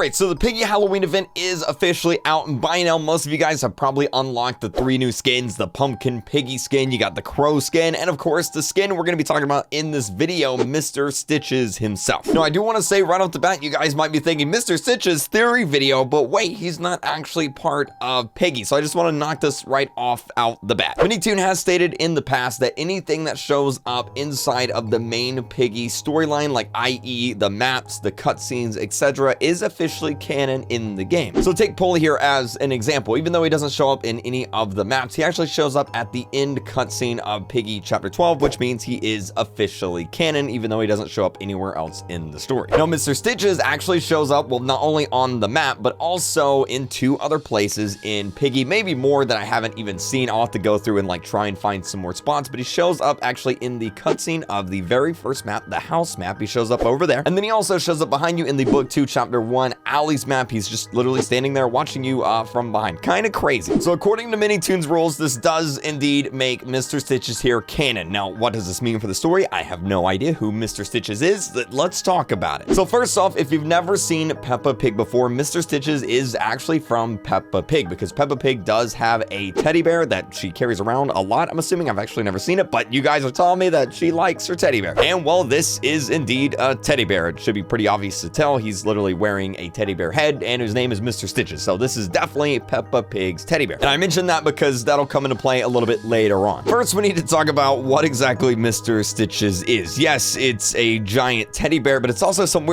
Alright, so the Piggy Halloween event is officially out, and by now most of you guys have probably unlocked the 3 new skins: the Pumpkin Piggy skin, you got the Crow skin, and of course the skin we're going to be talking about in this video, Mr. Stitches himself. Now I do want to say right off the bat, you guys might be thinking Mr. Stitches theory video, but wait, he's not actually part of Piggy, so I just want to knock this right off out the bat. MiniToon has stated in the past that anything that shows up inside of the main Piggy storyline, like i.e. the maps, the cutscenes, etc., is officially canon in the game. So take Polly here as an example. Even though he doesn't show up in any of the maps, he actually shows up at the end cutscene of Piggy chapter 12, which means he is officially canon, even though he doesn't show up anywhere else in the story. Now, Mr. Stitches actually shows up, well, not only on the map, but also in 2 other places in Piggy, maybe more that I haven't even seen. I'll have to go through and like try and find some more spots, but he shows up actually in the cutscene of the very first map, the house map. He shows up over there, and then he also shows up behind you in the book 2 chapter 1 Alley's map. He's just literally standing there watching you from behind. Kind of crazy. So according to MiniToon's rules, this does indeed make Mr. Stitches here canon. Now, what does this mean for the story? I have no idea who Mr. Stitches is. Let's talk about it. So first off, if you've never seen Peppa Pig before, Mr. Stitches is actually from Peppa Pig, because Peppa Pig does have a teddy bear that she carries around a lot. I'm assuming, I've actually never seen it, but you guys are telling me that she likes her teddy bear. And well, this is indeed a teddy bear. It should be pretty obvious to tell. He's literally wearing a teddy bear head, and his name is Mr. Stitches. So this is definitely Peppa Pig's teddy bear. And I mentioned that because that'll come into play a little bit later on. First, we need to talk about what exactly Mr. Stitches is. Yes, it's a giant teddy bear, but it's also some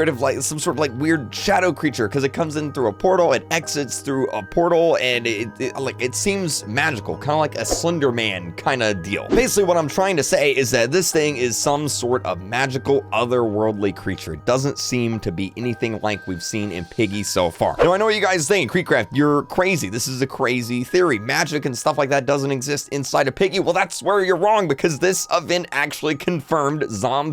sort of weird shadow creature, because it comes in through a portal, it exits through a portal, and it seems magical, kind of like a Slender Man kind of deal. Basically, what I'm trying to say is that this thing is some sort of magical, otherworldly creature. It doesn't seem to be anything like we've seen in Piggy so far. Now, I know what you guys think. KreekCraft, you're crazy. This is a crazy theory. Magic and stuff like that doesn't exist inside of Piggy. Well, that's where you're wrong, because this event actually confirmed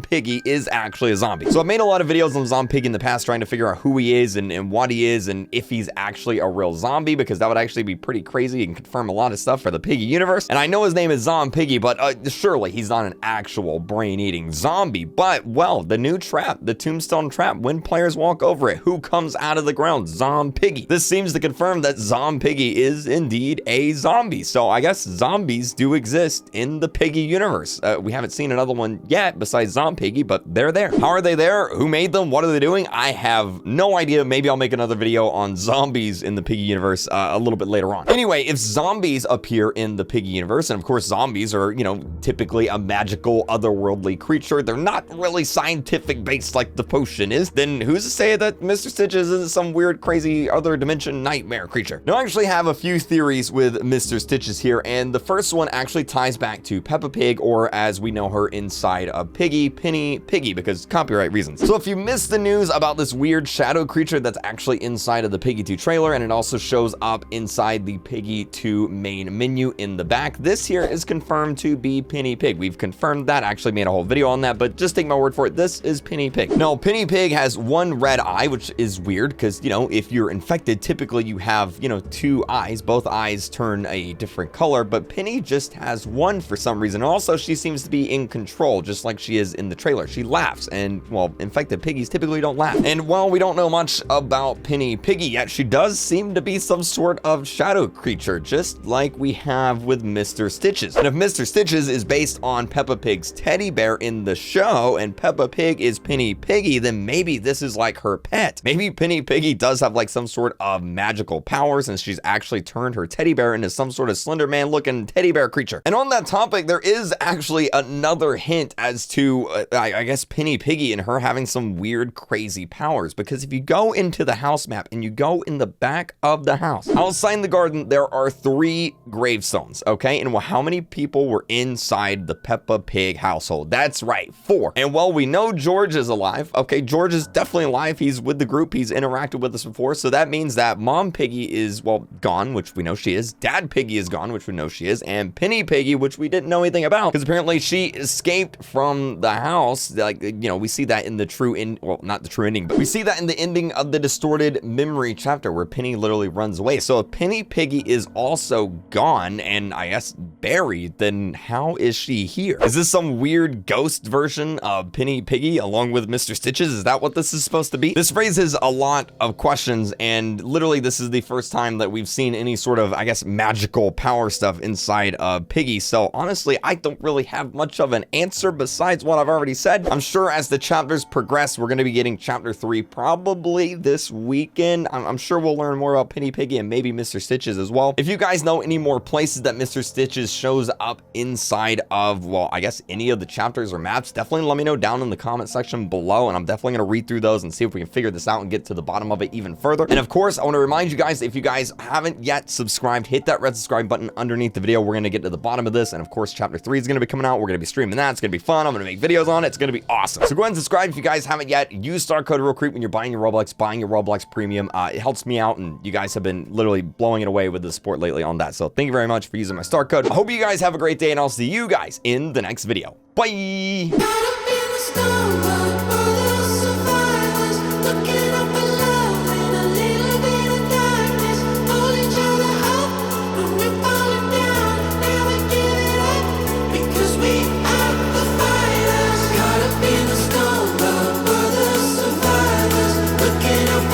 Piggy is actually a zombie. So I've made a lot of videos on Piggy in the past trying to figure out who he is and what he is and if he's actually a real zombie, because that would actually be pretty crazy and confirm a lot of stuff for the Piggy universe. And I know his name is Piggy, but surely he's not an actual brain-eating zombie. But, well, the new trap, the tombstone trap, when players walk over it, who comes out of the ground? Piggy. This seems to confirm that Piggy is indeed a zombie. So I guess zombies do exist in the Piggy universe. We haven't seen another one yet besides Piggy, but they're there. How are they there? Who made them? What are they doing? I have no idea. Maybe I'll make another video on zombies in the Piggy universe a little bit later on. Anyway, if zombies appear in the Piggy universe, and of course zombies are, you know, typically a magical, otherworldly creature, they're not really scientific based like the potion is, then who's to say that Mr. Stitches isn't some weird, crazy, other dimension nightmare creature? Now, I actually have a few theories with Mr. Stitches here, and the first one actually ties back to Peppa Pig, or as we know her inside of Piggy, Penny Piggy, because copyright reasons. So if you missed the news about this weird shadow creature that's actually inside of the Piggy 2 trailer, and it also shows up inside the Piggy 2 main menu in the back, this here is confirmed to be Penny Pig. We've confirmed that. I actually made a whole video on that, but just take my word for it. This is Penny Pig. Now, Penny Pig has 1 red eye, which is weird because, you know, if you're infected, typically you have, you know, 2 eyes. Both eyes turn a different color, but Penny just has 1 for some reason. Also, she seems to be in control, just like she is in the trailer. She laughs, and, well, infected piggies typically don't laugh. And while we don't know much about Penny Piggy yet, she does seem to be some sort of shadow creature, just like we have with Mr. Stitches. And if Mr. Stitches is based on Peppa Pig's teddy bear in the show, and Peppa Pig is Penny Piggy, then maybe this is like her pet. Maybe Penny Piggy does have like some sort of magical powers, and she's actually turned her teddy bear into some sort of Slender Man looking teddy bear creature. And on that topic, there is actually another hint as to, I guess, Penny Piggy and her having some weird, crazy powers. Because if you go into the house map and you go in the back of the house, outside the garden, there are 3 gravestones, okay? And well, how many people were inside the Peppa Pig household? That's right, 4. And well, we know George is alive. Okay, George is definitely alive. He's with the group. He's interacted with us before. So that means that Mom Piggy is, well, gone, which we know she is. Dad Piggy is gone, which we know she is. And Penny Piggy, which we didn't know anything about, because apparently she escaped from the house. Like, you know, we see that in the true end, well, not the true ending, but we see that in the ending of the Distorted Memory chapter where Penny literally runs away. So if Penny Piggy is also gone and I guess buried, then how is she here? Is this some weird ghost version of Penny Piggy along with Mr. Stitches? Is that what this is supposed to be? This raises a lot lot of questions, and literally this is the first time that we've seen any sort of, I guess, magical power stuff inside of Piggy. So honestly, I don't really have much of an answer besides what I've already said. I'm sure as the chapters progress, we're going to be getting chapter 3 probably this weekend. I'm sure we'll learn more about Penny Piggy and maybe Mr. Stitches as well. If you guys know any more places that Mr. Stitches shows up inside of, well, I guess any of the chapters or maps, definitely let me know down in the comment section below, and I'm definitely going to read through those and see if we can figure this out and get to the bottom of it even further. And of course, I want to remind you guys, if you guys haven't yet subscribed, hit that red subscribe button underneath the video. We're going to get to the bottom of this, and of course, chapter 3 is going to be coming out. We're going to be streaming that. It's going to be fun. I'm going to make videos on it. It's going to be awesome. So go ahead and subscribe if you guys haven't yet. Use star code RealCreek when you're buying your Roblox, buying your Roblox Premium. It helps me out, and you guys have been literally blowing it away with the support lately on that. So thank you very much for using my star code. I hope you guys have a great day, and I'll see you guys in the next video. Bye!